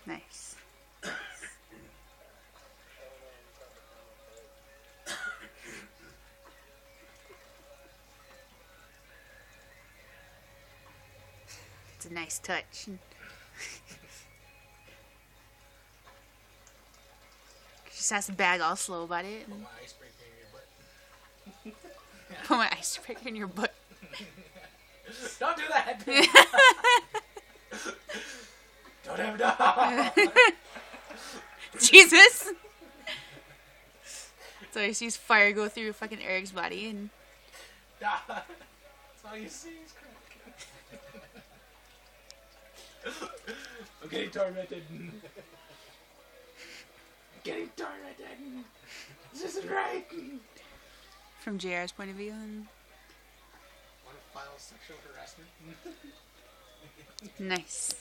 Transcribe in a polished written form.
Nice. It's a nice touch. Just has to bag all slow about it. Put my icebreaker in your butt. Put my icebreaker in your butt. Don't do that! Don't have no! Jesus! So he sees fire go through fucking Eric's body and... That's all you see is crack. I'm getting tormented. I'm getting tormented. This isn't right. From JR's point of view. And... Want to file sexual harassment? Nice.